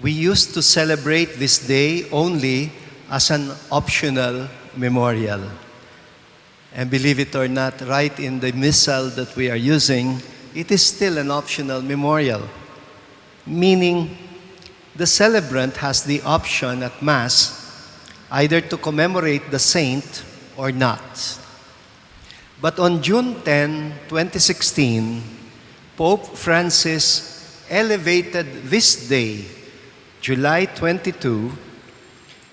We used to celebrate this day only as an optional memorial. And believe it or not, right in the missal that we are using, it is still an optional memorial, meaning the celebrant has the option at Mass either to commemorate the saint or not. But on June 10, 2016, Pope Francis elevated this day, July 22,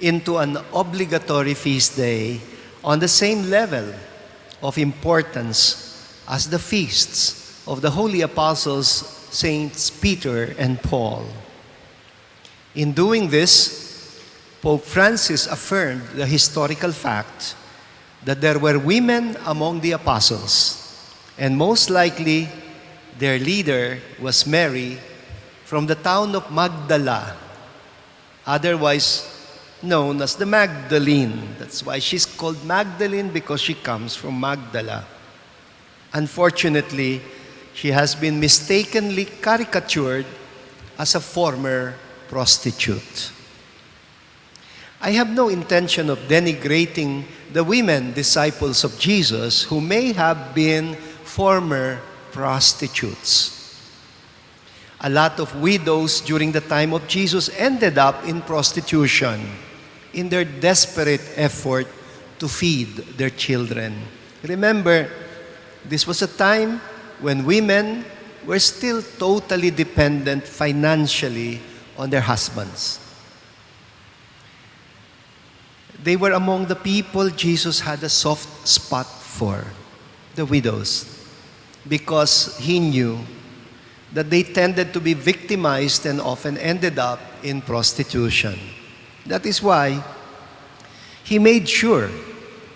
into an obligatory feast day on the same level of importance as the feasts of the Holy Apostles, Saints Peter and Paul. In doing this, Pope Francis affirmed the historical fact that there were women among the apostles, and most likely their leader was Mary from the town of Magdala, otherwise known as the Magdalene. That's why she's called Magdalene, because she comes from Magdala. Unfortunately, she has been mistakenly caricatured as a former prostitute. I have no intention of denigrating the women disciples of Jesus who may have been former prostitutes. A lot of widows during the time of Jesus ended up in prostitution in their desperate effort to feed their children. Remember, this was a time when women were still totally dependent financially on their husbands. They were among the people Jesus had a soft spot for, the widows, because he knew that they tended to be victimized and often ended up in prostitution. That is why he made sure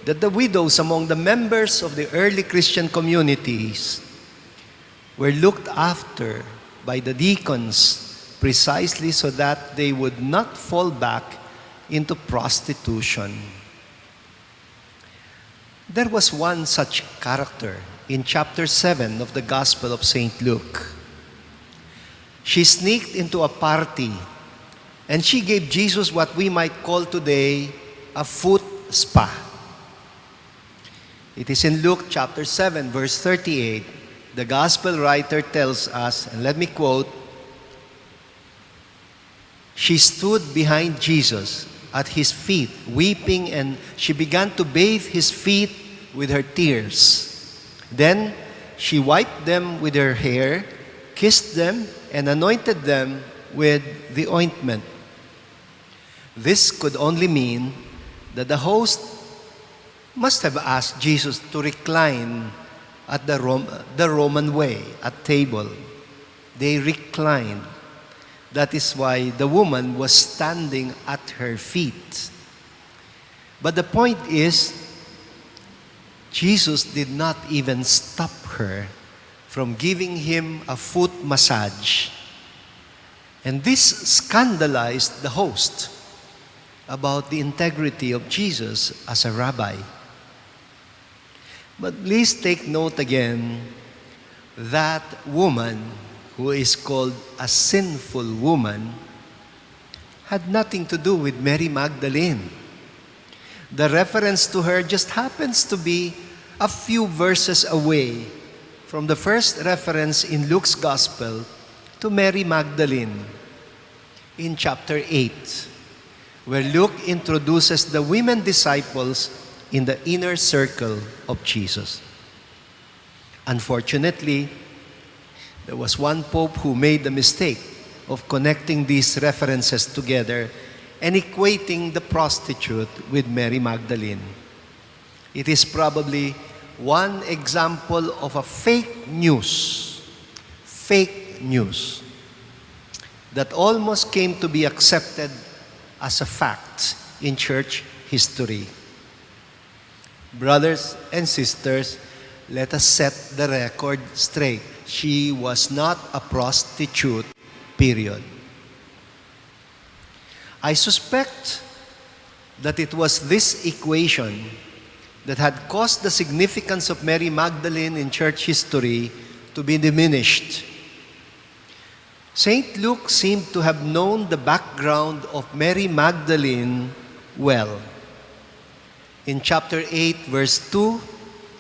that the widows among the members of the early Christian communities were looked after by the deacons precisely so that they would not fall back into prostitution. There was one such character in chapter 7 of the Gospel of St. Luke. She sneaked into a party and she gave Jesus what we might call today a foot spa. It is in Luke chapter 7, verse 38. The Gospel writer tells us, and let me quote, "She stood behind Jesus at his feet, weeping, and she began to bathe his feet with her tears. Then she wiped them with her hair, kissed them, and anointed them with the ointment." This could only mean that the host must have asked Jesus to recline at the Roman way, at table. They reclined. That is why the woman was standing at her feet. But the point is, Jesus did not even stop her from giving him a foot massage. And this scandalized the host about the integrity of Jesus as a rabbi. But please take note again, that woman, who is called a sinful woman, had nothing to do with Mary Magdalene. The reference to her just happens to be a few verses away from the first reference in Luke's Gospel to Mary Magdalene in chapter 8, where Luke introduces the women disciples in the inner circle of Jesus. Unfortunately, there was one pope who made the mistake of connecting these references together and equating the prostitute with Mary Magdalene. It is probably one example of a fake news that almost came to be accepted as a fact in church history. Brothers and sisters, let us set the record straight. She was not a prostitute, period. I suspect that it was this equation that had caused the significance of Mary Magdalene in church history to be diminished. St. Luke seemed to have known the background of Mary Magdalene well. In chapter 8, verse 2,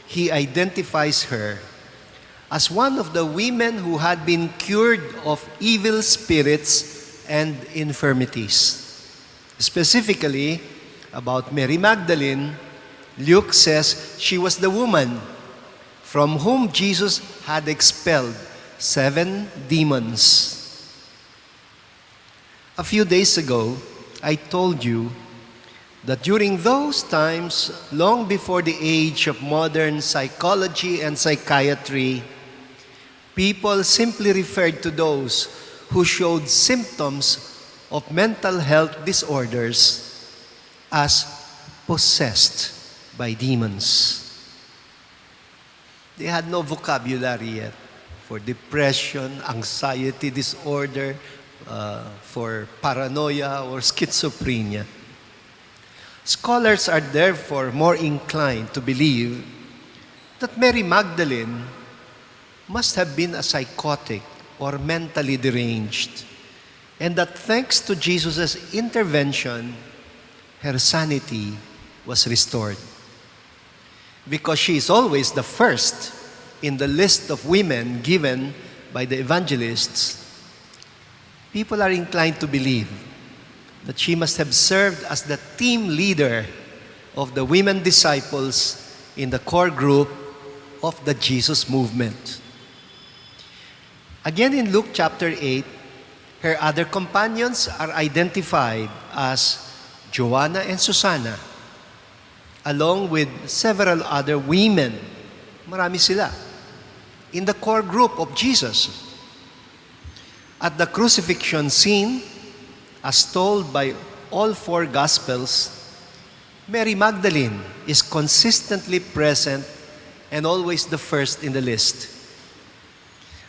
he identifies her as one of the women who had been cured of evil spirits and infirmities. Specifically, about Mary Magdalene, Luke says she was the woman from whom Jesus had expelled 7 demons. A few days ago, I told you that during those times, long before the age of modern psychology and psychiatry, people simply referred to those who showed symptoms of mental health disorders as possessed by demons. They had no vocabulary yet for depression, anxiety disorder, for paranoia or schizophrenia. Scholars are therefore more inclined to believe that Mary Magdalene must have been a psychotic or mentally deranged, and that thanks to Jesus' intervention, her sanity was restored. Because she is always the first in the list of women given by the evangelists, people are inclined to believe that she must have served as the team leader of the women disciples in the core group of the Jesus movement. Again in Luke chapter 8, her other companions are identified as Joanna and Susanna, along with several other women. Marami sila. In the core group of Jesus. At the crucifixion scene, as told by all 4 Gospels, Mary Magdalene is consistently present and always the first in the list.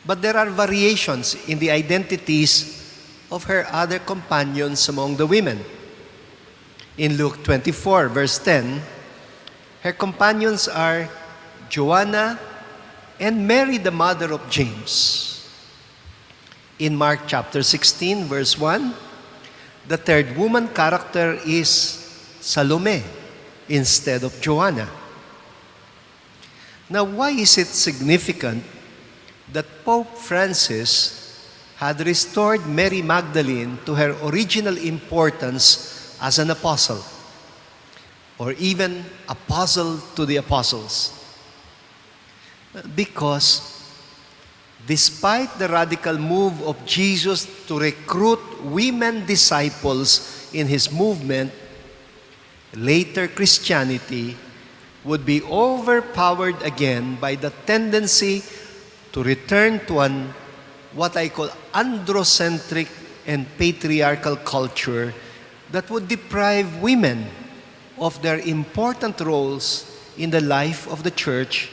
But there are variations in the identities of her other companions among the women. In Luke 24, verse 10, her companions are Joanna and Mary, the mother of James. In Mark chapter 16, verse 1, the third woman character is Salome instead of Joanna. Now, why is it significant that Pope Francis had restored Mary Magdalene to her original importance as an apostle, or even apostle to the apostles? Because despite the radical move of Jesus to recruit women disciples in his movement, later Christianity would be overpowered again by the tendency to return to what I call androcentric and patriarchal culture that would deprive women of their important roles in the life of the church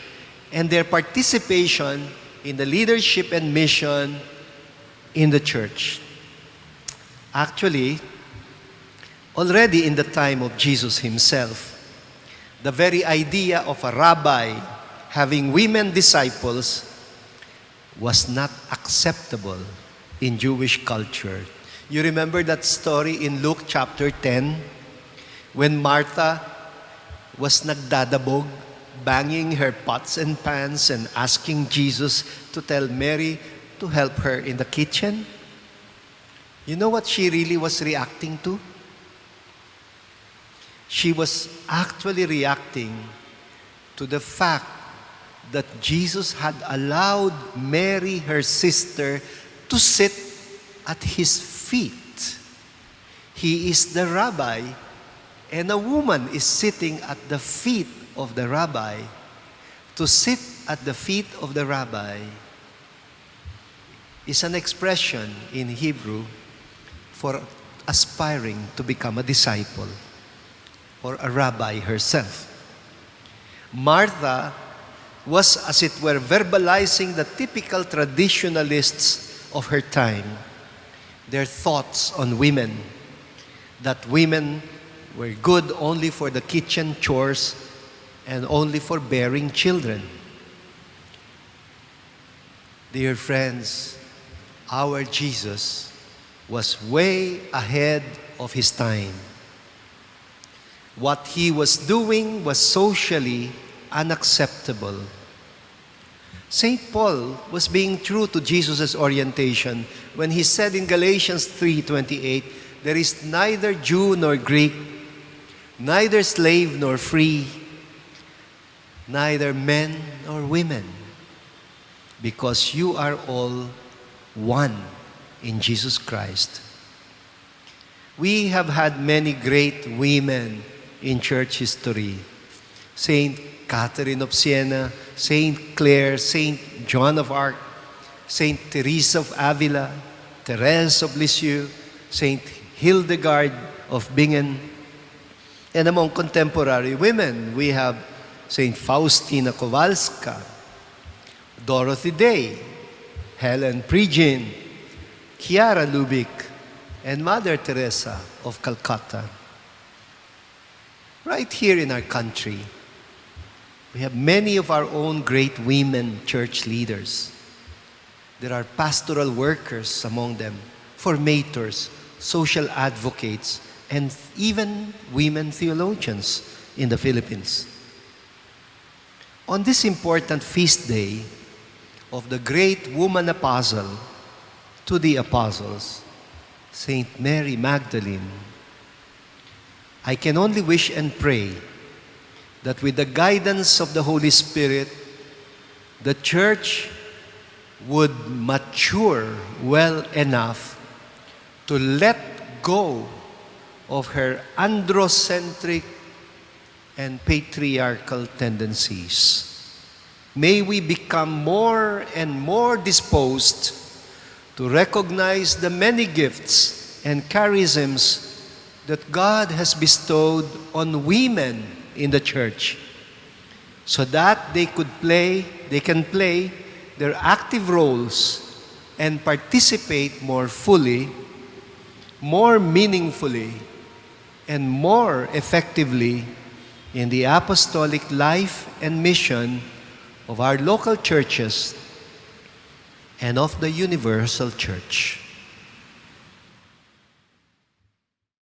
and their participation in the leadership and mission in the church. Actually, already in the time of Jesus himself, the very idea of a rabbi having women disciples was not acceptable in Jewish culture. You remember that story in Luke chapter 10 when Martha was nagdadabog, banging her pots and pans and asking Jesus to tell Mary to help her in the kitchen? You know what she really was reacting to? She was actually reacting to the fact that Jesus had allowed Mary, her sister, to sit at his feet. He is the rabbi, and a woman is sitting at the feet of the rabbi. To sit at the feet of the rabbi is an expression in Hebrew for aspiring to become a disciple or a rabbi herself. Martha was, as it were, verbalizing the typical traditionalists of her time, their thoughts on women, that women were good only for the kitchen chores and only for bearing children. Dear friends, our Jesus was way ahead of his time. What he was doing was socially unacceptable. St. Paul was being true to Jesus' orientation when he said in Galatians 3:28, "There is neither Jew nor Greek, neither slave nor free, neither men nor women, because you are all one in Jesus Christ." We have had many great women in church history. Saint Catherine of Siena, Saint Clare, Saint Joan of Arc, Saint Teresa of Avila, Therese of Lisieux, Saint Hildegard of Bingen. And among contemporary women, we have Saint Faustina Kowalska, Dorothy Day, Helen Pridgin, Chiara Lubich, and Mother Teresa of Calcutta. Right here in our country, we have many of our own great women church leaders. There are pastoral workers among them, formators, social advocates, and even women theologians in the Philippines. On this important feast day of the great woman apostle to the apostles, Saint Mary Magdalene, I can only wish and pray that with the guidance of the Holy Spirit, the Church would mature well enough to let go of her androcentric and patriarchal tendencies. May we become more and more disposed to recognize the many gifts and charisms that God has bestowed on women in the church, so that they can play their active roles and participate more fully, more meaningfully, and more effectively in the apostolic life and mission of our local churches and of the universal church.